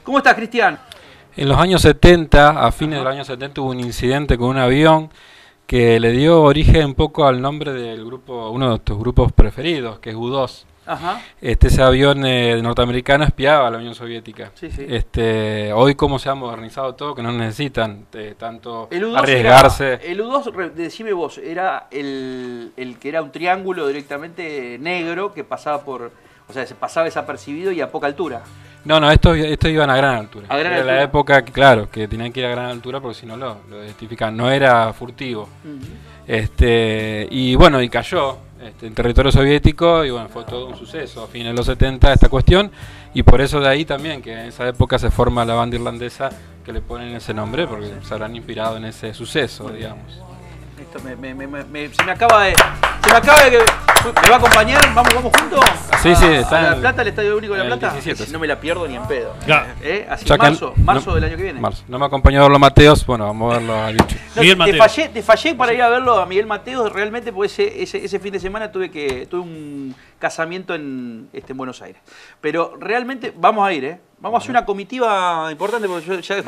¿Cómo estás, Cristian? En los años 70, a fines de los años 70, hubo un incidente con un avión que le dio origen un poco al nombre del grupo, uno de tus grupos preferidos, que es U-2. Ajá. Ese avión norteamericano espiaba a la Unión Soviética. Sí, sí. Hoy como se ha modernizado todo, que no necesitan tanto El U2 arriesgarse. El U2, decime vos, era el que era un triángulo directamente negro que pasaba por, o sea, se pasaba desapercibido y a poca altura. No, estos iban a gran altura. A gran Era altura. la época, claro, que tenían que ir a gran altura porque si no lo identificaban. No era furtivo. Y bueno, y cayó en territorio soviético y bueno, fue todo un suceso a fines de los 70 esta cuestión, y por eso de ahí también que en esa época se forma la banda irlandesa, que le ponen ese nombre porque se habrán inspirado en ese suceso, digamos. Esto se me acaba de ¿me va a acompañar? ¿Vamos juntos? Sí, está ¿A La en Plata, el Estadio Único de La el Plata? 17, Si no me la pierdo ni en pedo. Claro. Así Ya que marzo del año que viene. Marzo. No me acompañó a verlo Mateos, bueno, vamos a verlo a Lucho. No, Miguel Mateos. te fallé para ir a verlo a Miguel Mateos realmente, porque ese fin de semana tuve un casamiento en Buenos Aires. Pero realmente vamos a ir, Vamos a hacer una comitiva importante, porque yo ya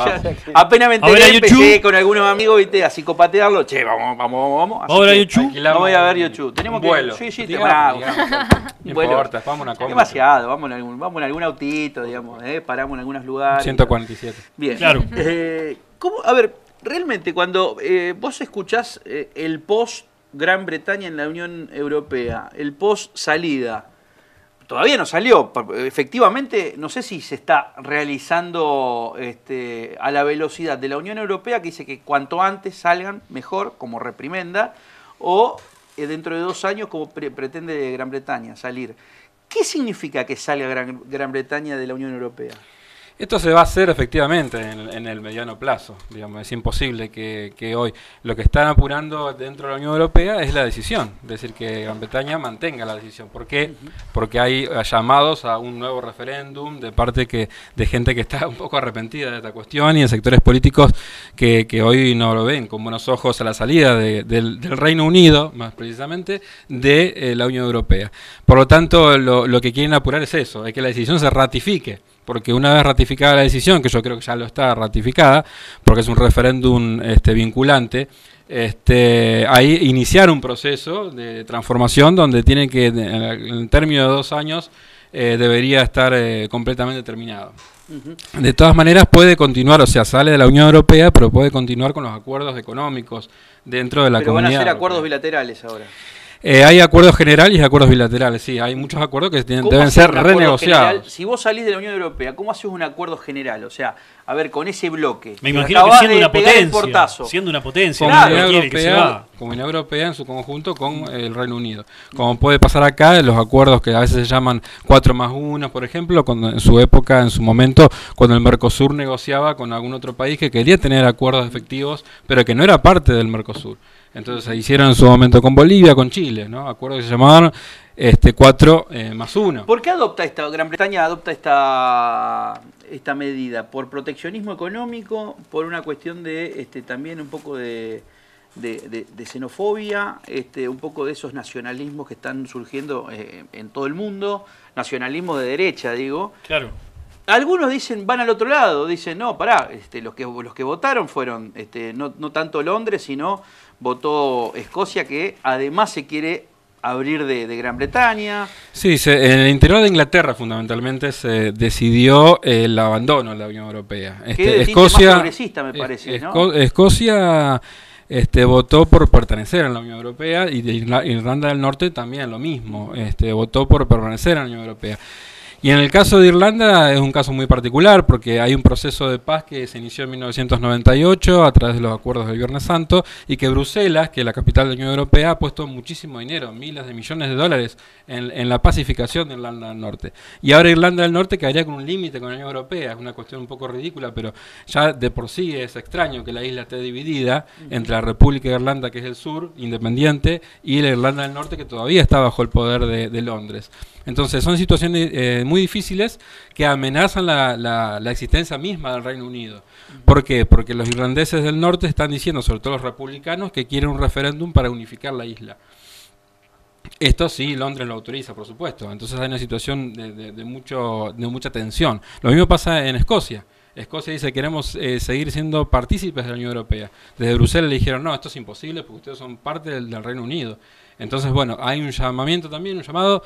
apenas me enteré, empecé con algunos amigos, ¿viste? A psicopatearlo. Che, vamos. ¿Vamos a ver a YouTube? No voy a ver YouTube. Tenemos un vuelo. Sí, digamos, no vuelo. importa, vamos a una cómica. Demasiado, vamos en algún autito, digamos, paramos en algunos lugares. 147. Bien. Claro. A ver, realmente cuando vos escuchás el post Gran Bretaña en la Unión Europea, el post salida, todavía no salió, efectivamente no sé si se está realizando a la velocidad de la Unión Europea, que dice que cuanto antes salgan mejor, como reprimenda, o dentro de 2 años como pretende Gran Bretaña salir. ¿Qué significa que salga Gran Bretaña de la Unión Europea? Esto se va a hacer efectivamente en el mediano plazo, digamos, es imposible que hoy lo que están apurando dentro de la Unión Europea es la decisión, es decir, que Gran Bretaña mantenga la decisión. ¿Por qué? Porque hay llamados a un nuevo referéndum de parte de gente que está un poco arrepentida de esta cuestión y de sectores políticos que hoy no lo ven con buenos ojos a la salida del Reino Unido, más precisamente, de la Unión Europea. Por lo tanto, lo que quieren apurar es eso, es que la decisión se ratifique. Porque una vez ratificada la decisión, que yo creo que ya lo está ratificada, porque es un referéndum vinculante, ahí iniciar un proceso de transformación donde tiene que, en el término de 2 años, debería estar completamente terminado. De todas maneras puede continuar, o sea, sale de la Unión Europea, pero puede continuar con los acuerdos económicos dentro de la comunidad. Pero van a ser acuerdos europea. bilaterales ahora. Hay acuerdos generales y acuerdos bilaterales, sí, hay muchos acuerdos que deben ser renegociados. Si vos salís de la Unión Europea, ¿cómo haces un acuerdo general? O sea, a ver, con ese bloque. Me imagino que siendo una potencia, Comunidad Europea en su conjunto con el Reino Unido. Como puede pasar acá, en los acuerdos que a veces se llaman 4+1, por ejemplo, cuando en su momento, cuando el Mercosur negociaba con algún otro país que quería tener acuerdos efectivos, pero que no era parte del Mercosur. Entonces se hicieron en su momento con Bolivia, con Chile, ¿no? Acuerdos que se llamaban 4+1. ¿Por qué Gran Bretaña adopta esta medida? ¿Por proteccionismo económico? ¿Por una cuestión de también un poco de xenofobia? Un poco de esos nacionalismos que están surgiendo en todo el mundo, nacionalismo de derecha, digo. Claro. Algunos van al otro lado, dicen, no, pará, los que votaron fueron, no tanto Londres, sino votó Escocia, que además se quiere abrir de Gran Bretaña. Sí, en el interior de Inglaterra fundamentalmente se decidió el abandono de la Unión Europea. Escocia, más progresista, me parece, ¿no? Escocia votó por pertenecer a la Unión Europea, y Irlanda del Norte también lo mismo, votó por permanecer en la Unión Europea. Y en el caso de Irlanda es un caso muy particular porque hay un proceso de paz que se inició en 1998 a través de los acuerdos del Viernes Santo, y que Bruselas, que es la capital de la Unión Europea, ha puesto muchísimo dinero, miles de millones de dólares en la pacificación de Irlanda del Norte. Y ahora Irlanda del Norte quedaría con un límite con la Unión Europea. Es una cuestión un poco ridícula, pero ya de por sí es extraño que la isla esté dividida entre la República de Irlanda, que es el sur, independiente, y la Irlanda del Norte, que todavía está bajo el poder de Londres. Entonces son situaciones muy difíciles que amenazan la existencia misma del Reino Unido. ¿Por qué? Porque los irlandeses del norte están diciendo, sobre todo los republicanos, que quieren un referéndum para unificar la isla. Esto sí, Londres lo autoriza, por supuesto. Entonces hay una situación de mucha tensión. Lo mismo pasa en Escocia. Escocia dice queremos seguir siendo partícipes de la Unión Europea. Desde Bruselas le dijeron no, esto es imposible porque ustedes son parte del Reino Unido. Entonces, bueno, hay un llamamiento también, un llamado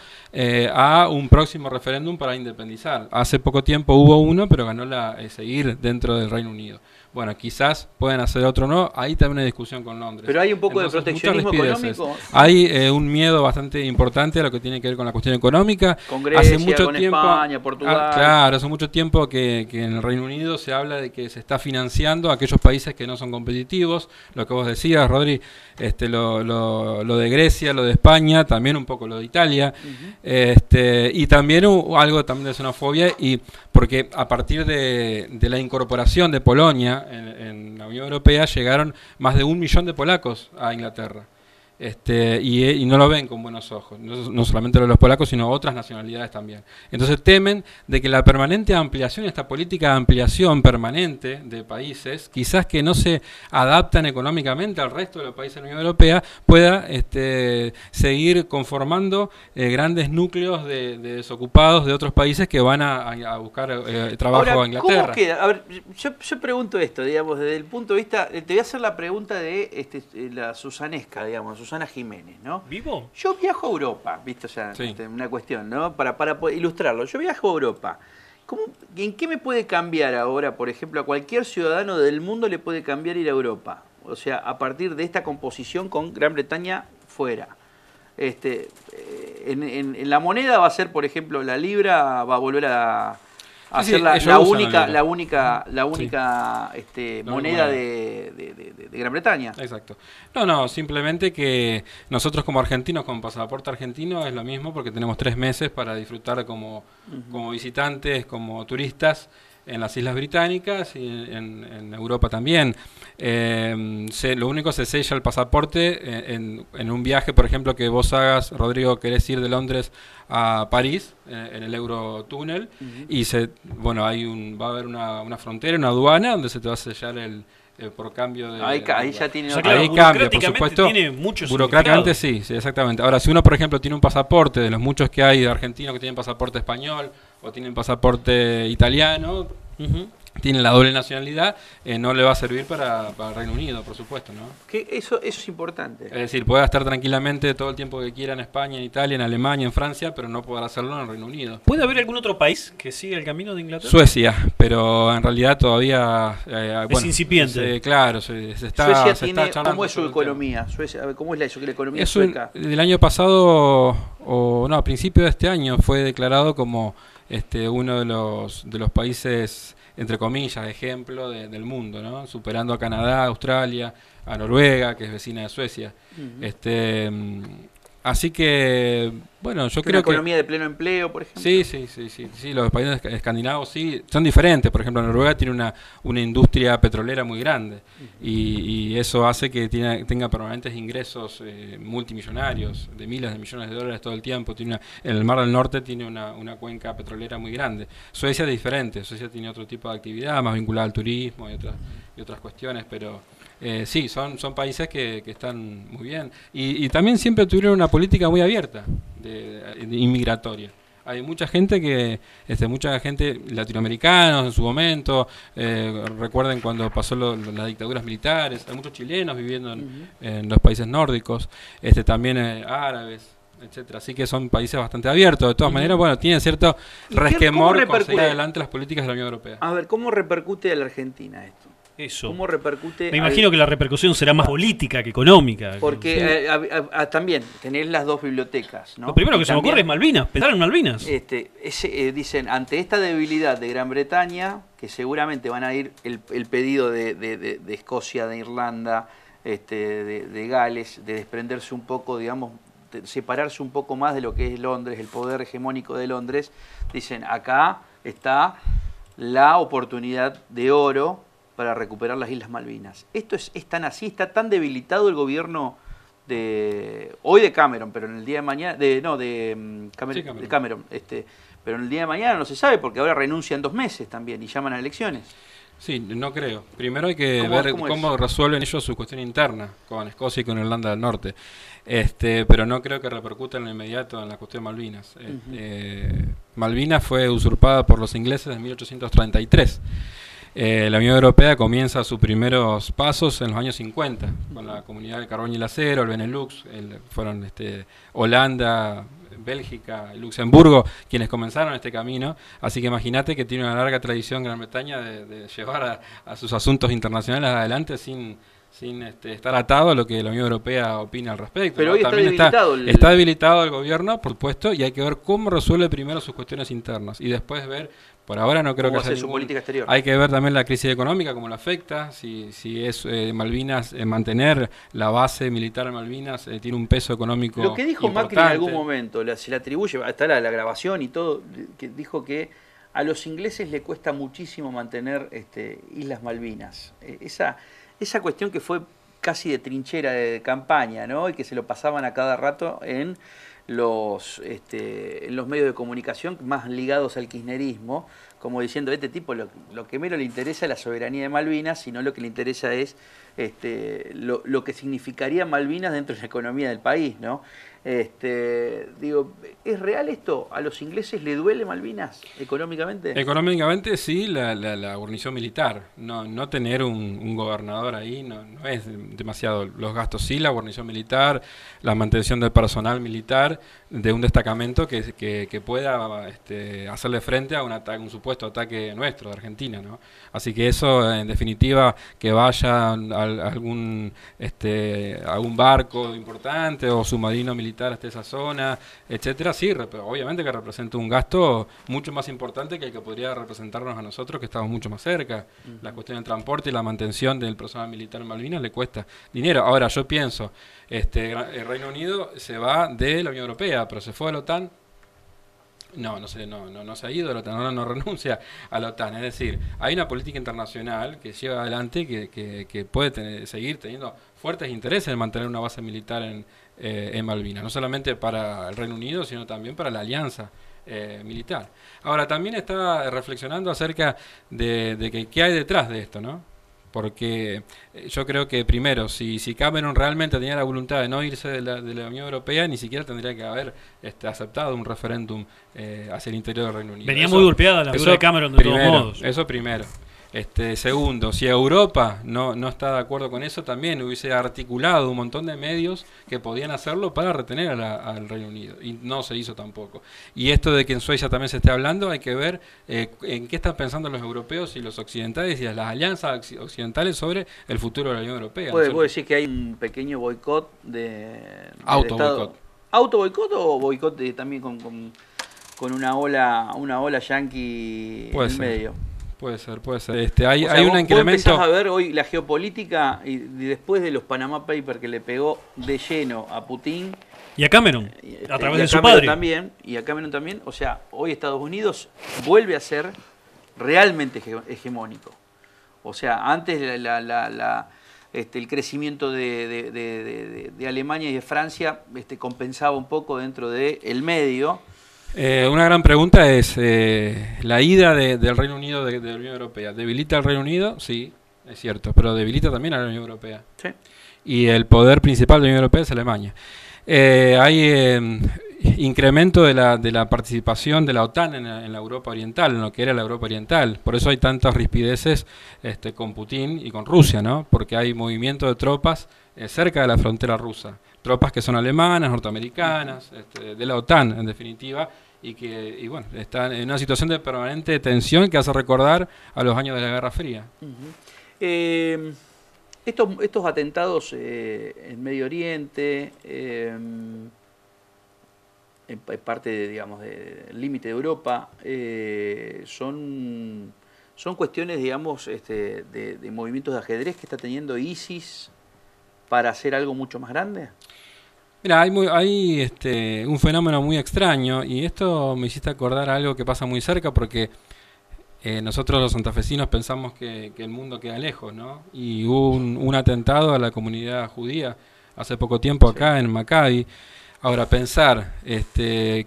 a un próximo referéndum para independizar. Hace poco tiempo hubo uno, pero ganó seguir dentro del Reino Unido. Bueno, quizás pueden hacer otro no, ahí también hay discusión con Londres. Pero hay un poco de proteccionismo económico. Hay un miedo bastante importante a lo que tiene que ver con la cuestión económica. Con Grecia, con España, Portugal. Claro, hace mucho tiempo que en el Reino Unido se habla de que se está financiando a aquellos países que no son competitivos. Lo que vos decías, Rodri, lo de Grecia, lo de España, también un poco lo de Italia, y también algo también de xenofobia, y porque a partir de la incorporación de Polonia en la Unión Europea llegaron más de 1 millón de polacos a Inglaterra. Y no lo ven con buenos ojos, no solamente los polacos, sino otras nacionalidades también. Entonces temen de que la permanente ampliación, esta política de ampliación permanente de países, quizás que no se adaptan económicamente al resto de los países de la Unión Europea, pueda seguir conformando grandes núcleos de desocupados de otros países que van a buscar trabajo a Inglaterra. ¿Cómo queda? A ver, yo pregunto esto, digamos, desde el punto de vista, te voy a hacer la pregunta de la susanesca, digamos, Susana Jiménez, ¿no? ¿Vivo? Yo viajo a Europa, ¿viste? O sea, sí. Una cuestión, ¿no? Para ilustrarlo. Yo viajo a Europa. ¿En qué me puede cambiar ahora, por ejemplo, a cualquier ciudadano del mundo le puede cambiar ir a Europa? O sea, a partir de esta composición con Gran Bretaña fuera. En la moneda va a ser, por ejemplo, la libra va a volver a ser la única moneda de Gran Bretaña. Exacto. No, simplemente que nosotros como argentinos, con pasaporte argentino, es lo mismo porque tenemos 3 meses para disfrutar como visitantes, como turistas en las Islas Británicas y en Europa también. Lo único se sella el pasaporte en un viaje, por ejemplo, que vos hagas, Rodrigo, querés ir de Londres a París, en el Eurotúnel, y va a haber una frontera, una aduana, donde se te va a sellar por cambio de... Ahí ya tiene... O sea, claro, ahí cambia, por supuesto. Tiene muchos burocráticamente sí, exactamente. Ahora, si uno, por ejemplo, tiene un pasaporte, de los muchos que hay de argentinos que tienen pasaporte español o tienen pasaporte italiano, tiene la doble nacionalidad, no le va a servir para el Reino Unido, por supuesto, ¿no? Que eso es importante. Es decir, puede estar tranquilamente todo el tiempo que quiera en España, en Italia, en Alemania, en Francia, pero no podrá hacerlo en el Reino Unido. ¿Puede haber algún otro país que siga el camino de Inglaterra? Suecia, pero en realidad todavía... es incipiente. Claro, se está charlando. ¿Cómo es su economía? Suecia, a ver, ¿cómo es la economía sueca? El año pasado, a principio de este año, fue declarado como uno de los países, entre comillas, ejemplo del mundo, ¿no? Superando a Canadá, Australia, a Noruega, que es vecina de Suecia. Así que, bueno, yo creo que... ¿Una economía de pleno empleo, por ejemplo? Sí, los países escandinavos sí, son diferentes. Por ejemplo, Noruega tiene una industria petrolera muy grande y eso hace que tenga permanentes ingresos multimillonarios, de miles de millones de dólares todo el tiempo. En el Mar del Norte tiene una cuenca petrolera muy grande. Suecia es diferente, Suecia tiene otro tipo de actividad, más vinculada al turismo y otras cuestiones, pero... sí, son países que están muy bien y también siempre tuvieron una política muy abierta de inmigratoria. Hay mucha gente latinoamericanos en su momento, recuerden cuando pasó las dictaduras militares, hay muchos chilenos viviendo en los países nórdicos, también árabes, etcétera. Así que son países bastante abiertos. De todas maneras, bueno, tienen cierto resquemor con seguir adelante las políticas de la Unión Europea. A ver, ¿cómo repercute a la Argentina esto? Eso. ¿Cómo repercute? Me imagino que la repercusión será más política que económica. Porque también tenés las dos bibliotecas, ¿no? Lo primero que se me ocurre es Malvinas, pensar en Malvinas. Dicen, ante esta debilidad de Gran Bretaña, que seguramente van a ir el pedido de Escocia, de Irlanda, de Gales, de desprenderse un poco, digamos, de separarse un poco más de lo que es Londres, el poder hegemónico de Londres, dicen, acá está la oportunidad de oro para recuperar las Islas Malvinas. Esto es tan así, está tan debilitado el gobierno hoy de Cameron, pero en el día de mañana, Cameron, pero en el día de mañana no se sabe porque ahora renuncian 2 meses también y llaman a elecciones. Sí, no creo. Primero hay que ver cómo resuelven ellos su cuestión interna con Escocia y con Irlanda del Norte. Pero no creo que repercuta en lo inmediato en la cuestión de Malvinas. Malvinas fue usurpada por los ingleses en 1833. La Unión Europea comienza sus primeros pasos en los años 50, con la Comunidad del Carbón y el Acero, el Benelux, fueron Holanda, Bélgica, Luxemburgo, quienes comenzaron este camino, así que imagínate que tiene una larga tradición Gran Bretaña de llevar a sus asuntos internacionales adelante sin estar atado a lo que la Unión Europea opina al respecto. Pero ¿no? hoy También está debilitado el gobierno, por supuesto, y hay que ver cómo resuelve primero sus cuestiones internas y después ver, por ahora no creo que sea su política exterior. Hay que ver también la crisis económica, cómo lo afecta, si es Malvinas, mantener la base militar en Malvinas tiene un peso económico Lo que dijo importante. Macri en algún momento, se le atribuye, está la grabación y todo, que dijo que a los ingleses le cuesta muchísimo mantener Islas Malvinas. Esa cuestión que fue casi de trinchera de campaña, ¿no? Y que se lo pasaban a cada rato en los medios de comunicación más ligados al kirchnerismo, como diciendo, este tipo lo que menos le interesa es la soberanía de Malvinas, sino lo que le interesa es lo que significaría Malvinas dentro de la economía del país, ¿no? Digo, ¿es real esto? ¿A los ingleses le duele Malvinas económicamente? Económicamente sí, la guarnición militar. No tener un gobernador ahí no es demasiado. Los gastos sí, la guarnición militar, la mantención del personal militar de un destacamento que pueda hacerle frente a un supuesto ataque nuestro de Argentina, ¿no? Así que eso, en definitiva, que vaya a algún barco importante o submarino militar hasta esa zona, etcétera, sí, obviamente que representa un gasto mucho más importante que el que podría representarnos a nosotros, que estamos mucho más cerca. La cuestión del transporte y la mantención del personal militar en Malvinas le cuesta dinero. Ahora, yo pienso, el Reino Unido se va de la Unión Europea, pero se fue a la OTAN. No se ha ido a la OTAN, no renuncia a la OTAN. Es decir, hay una política internacional que lleva adelante que puede seguir teniendo fuertes intereses en mantener una base militar en Malvinas, no solamente para el Reino Unido, sino también para la alianza militar. Ahora, también está reflexionando acerca de qué hay detrás de esto, ¿no? Porque yo creo que primero, si Cameron realmente tenía la voluntad de no irse de la Unión Europea, ni siquiera tendría que haber aceptado un referéndum hacia el interior del Reino Unido. Venía muy golpeada la figura de Cameron de todos modos. Eso primero. Segundo, si Europa no está de acuerdo con eso, también hubiese articulado un montón de medios que podían hacerlo para retener al Reino Unido, y no se hizo tampoco. Y esto de que en Suecia también se esté hablando, hay que ver en qué están pensando los europeos y los occidentales y las alianzas occidentales sobre el futuro de la Unión Europea. ¿Puedo decir que hay un pequeño boicot auto-boicot? ¿Auto-boicot o boicot también con una ola yanqui en medio? Puede ser. Hay un incremento. Empezás a ver hoy la geopolítica y después de los Panama Papers que le pegó de lleno a Putin. Y a Cameron, a través de su padre. Y a Cameron también. O sea, hoy Estados Unidos vuelve a ser realmente hegemónico. O sea, antes el crecimiento de Alemania y de Francia compensaba un poco dentro del medio. Una gran pregunta es, la ida del Reino Unido de la Unión Europea, ¿debilita al Reino Unido? Sí, es cierto, pero debilita también a la Unión Europea. Sí. Y el poder principal de la Unión Europea es Alemania. Hay incremento de la participación de la OTAN en la Europa Oriental, en lo que era la Europa Oriental. Por eso hay tantas rispideces con Putin y con Rusia, ¿no? Porque hay movimiento de tropas cerca de la frontera rusa. Tropas que son alemanas, norteamericanas, de la OTAN, en definitiva, y bueno, están en una situación de permanente tensión que hace recordar a los años de la Guerra Fría. Estos atentados en Medio Oriente, en parte, del límite de Europa, son cuestiones, digamos, de movimientos de ajedrez que está teniendo ISIS para hacer algo mucho más grande. Mira, hay un fenómeno muy extraño, y esto me hiciste acordar algo que pasa muy cerca, porque nosotros los santafesinos pensamos que el mundo queda lejos, ¿no? Y hubo un atentado a la comunidad judía hace poco tiempo acá en Maccabi. Ahora, pensar,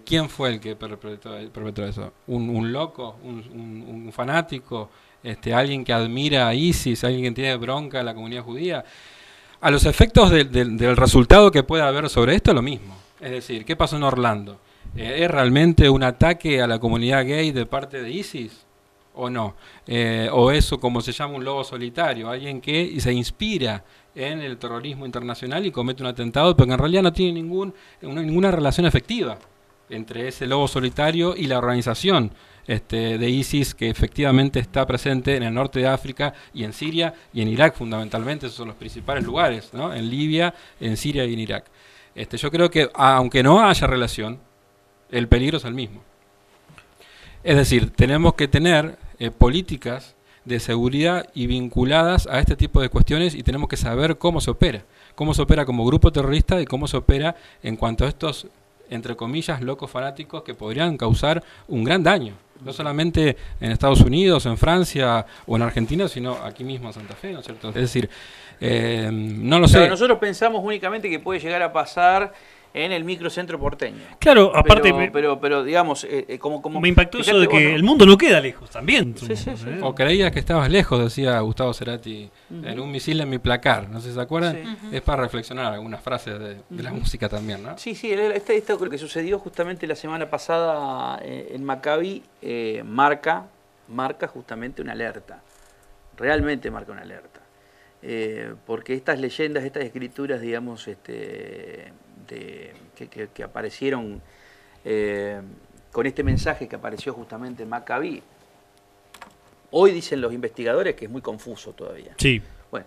¿quién fue el que perpetró eso? ¿Un loco? ¿Un fanático? ¿Alguien que admira a ISIS? ¿Alguien que tiene bronca a la comunidad judía? A los efectos del resultado que pueda haber sobre esto, lo mismo. Es decir, ¿qué pasó en Orlando? ¿Es realmente un ataque a la comunidad gay de parte de ISIS? o no. O eso, como se llama, un lobo solitario, alguien que se inspira en el terrorismo internacional y comete un atentado, pero que en realidad no tiene ninguna relación efectiva entre ese lobo solitario y la organización de ISIS, que efectivamente está presente en el norte de África y en Siria y en Irak fundamentalmente. Esos son los principales lugares, ¿no? En Libia, en Siria y en Irak. Yo creo que aunque no haya relación, el peligro es el mismo. Es decir, tenemos que tener políticas de seguridad y vinculadas a este tipo de cuestiones, y tenemos que saber cómo se opera como grupo terrorista y cómo se opera en cuanto a estos, entre comillas, locos fanáticos que podrían causar un gran daño, no solamente en Estados Unidos, en Francia o en Argentina, sino aquí mismo en Santa Fe, ¿no es cierto? Es decir, no lo sé. Pero nosotros pensamos únicamente que puede llegar a pasar en el microcentro porteño. Claro, aparte... Pero digamos, como me impactó eso de que el mundo no queda lejos también. Sí. O creías que estabas lejos, decía Gustavo Cerati, en un misil en mi placar. No sé si se acuerdan. Sí. Es para reflexionar algunas frases de la música también, ¿no? Sí, esto lo que sucedió justamente la semana pasada en Maccabi marca justamente una alerta. Realmente marca una alerta. Porque estas leyendas, estas escrituras, digamos, que aparecieron con este mensaje que apareció justamente en Maccabi, hoy dicen los investigadores que es muy confuso todavía. Sí. Bueno,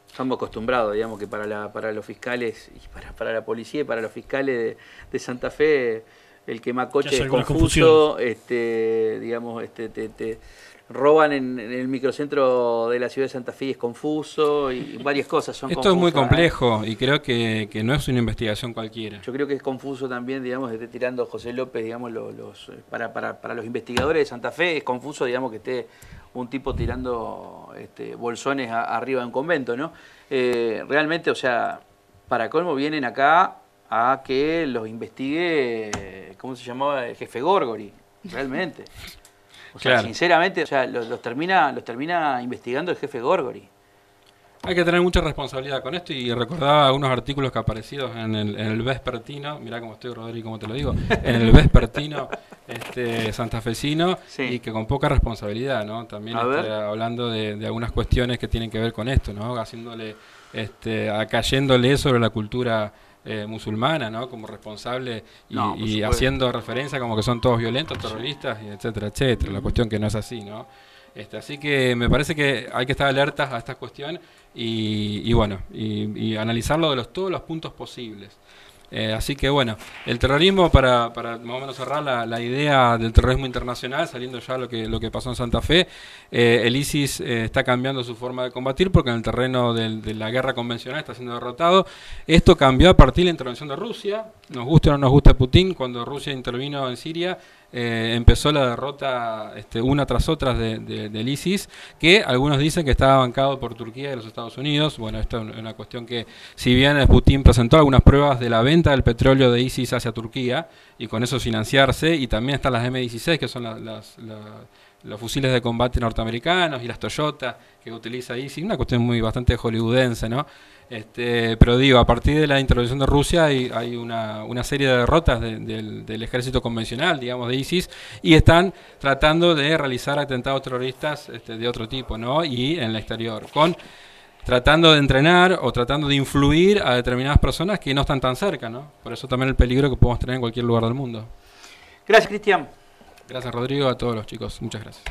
estamos acostumbrados, digamos, que para los fiscales y para la policía y para los fiscales de Santa Fe, el quemacoche es confuso, digamos, roban en el microcentro de la ciudad de Santa Fe y es confuso, y varias cosas son confusas. Esto es muy complejo y creo que no es una investigación cualquiera. Yo creo que es confuso también, digamos, tirando José López, digamos, para los investigadores de Santa Fe es confuso, digamos, que esté un tipo tirando bolsones arriba de un convento, ¿no? Realmente, o sea, para colmo vienen acá a que los investigue, ¿cómo se llamaba? El jefe Gorgori, realmente. O sea, claro. Sinceramente, o sea, los termina investigando el jefe Gorgori. Hay que tener mucha responsabilidad con esto, y recordaba algunos artículos que aparecidos en el Vespertino, mirá cómo estoy, Rodrigo, como te lo digo, en el Vespertino santafesino, sí. Y que con poca responsabilidad, ¿no? También hablando de algunas cuestiones que tienen que ver con esto, ¿no? Haciéndole, cayéndole sobre la cultura musulmana, ¿no? Como responsable y haciendo referencia como que son todos violentos, terroristas, y etcétera, etcétera. La cuestión que no es así, ¿no? Así que me parece que hay que estar alertas a esta cuestión y analizarlo de todos los puntos posibles. Así que bueno, el terrorismo, para más o menos cerrar la idea del terrorismo internacional, saliendo ya lo que pasó en Santa Fe, el ISIS está cambiando su forma de combatir, porque en el terreno de la guerra convencional está siendo derrotado. Esto cambió a partir de la intervención de Rusia. Nos guste o no nos guste Putin, cuando Rusia intervino en Siria, empezó la derrota una tras otra del ISIS, que algunos dicen que estaba bancado por Turquía y los Estados Unidos. Bueno, esto es una cuestión que, si bien Putin presentó algunas pruebas de la venta del petróleo de ISIS hacia Turquía, y con eso financiarse, y también están las M16, que son los fusiles de combate norteamericanos, y las Toyota que utiliza ISIS, una cuestión bastante hollywoodense, ¿no? Pero digo, a partir de la intervención de Rusia hay una serie de derrotas del ejército convencional, digamos, de ISIS, y están tratando de realizar atentados terroristas de otro tipo, ¿no? Y en el exterior, tratando de entrenar o tratando de influir a determinadas personas que no están tan cerca, ¿no? Por eso también el peligro que podemos tener en cualquier lugar del mundo. Gracias, Cristian. Gracias, Rodrigo, a todos los chicos. Muchas gracias.